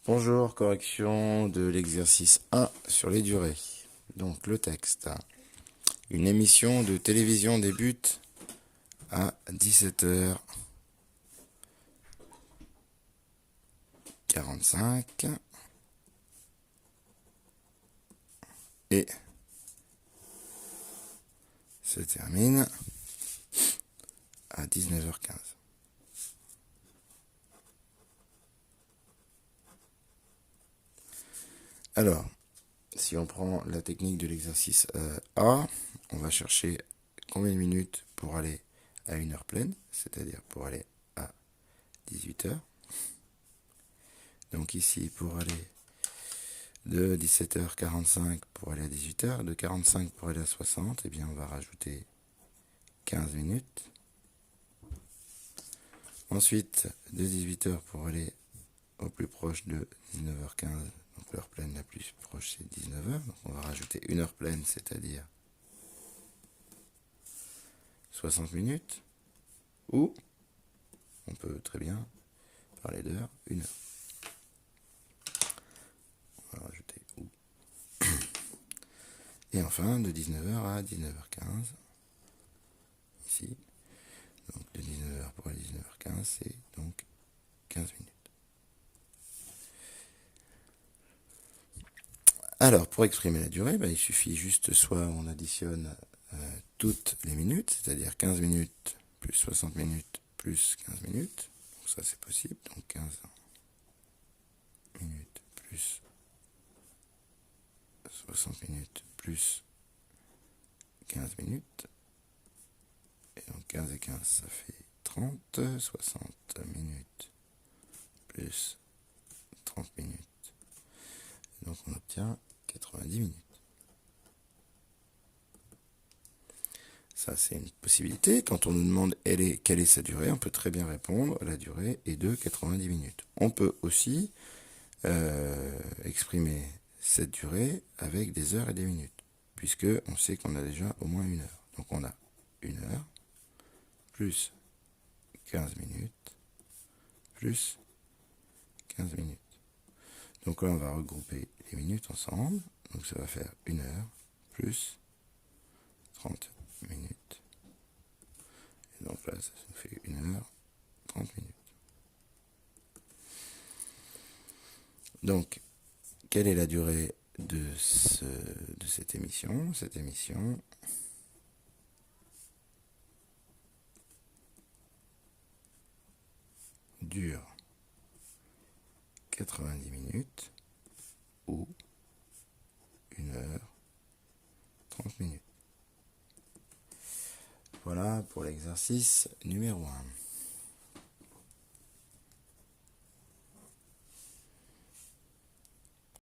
Bonjour, correction de l'exercice 1 sur les durées. Donc le texte. Une émission de télévision débute à 17h45 et se termine à 19h15. Alors, si on prend la technique de l'exercice A, on va chercher combien de minutes pour aller à une heure pleine, c'est-à-dire pour aller à 18h. Donc ici, pour aller de 17h45 pour aller à 18h, de 45 pour aller à 60, eh bien on va rajouter 15 minutes. Ensuite, de 18h pour aller au plus proche de 19h15, donc l'heure pleine la plus proche c'est 19h, donc on va rajouter une heure pleine, c'est-à-dire 60 minutes, ou on peut très bien parler d'heure, une heure. On va rajouter ou. Et enfin, de 19h à 19h15, ici, donc de 19h pour aller à 19h15, c'est donc 15 minutes. Alors, pour exprimer la durée, il suffit juste soit on additionne toutes les minutes, c'est-à-dire 15 minutes plus 60 minutes plus 15 minutes. Donc ça, c'est possible. Donc 15 minutes plus 60 minutes plus 15 minutes. Et donc 15 et 15, ça fait 30. 60 minutes plus 30 minutes. Et donc on obtient 90 minutes. Ça, c'est une possibilité. Quand on nous demande quelle est sa durée, on peut très bien répondre la durée est de 90 minutes. On peut aussi exprimer cette durée avec des heures et des minutes, puisque on sait qu'on a déjà au moins une heure. Donc on a une heure plus 15 minutes plus 15 minutes. Donc là, on va regrouper les minutes ensemble. Donc ça va faire une heure plus 30 minutes. Et donc là, ça nous fait 1 heure 30 minutes. Donc, quelle est la durée de cette émission? Cette émission dure 90 minutes ou 1 heure 30 minutes. Voilà pour l'exercice numéro 1.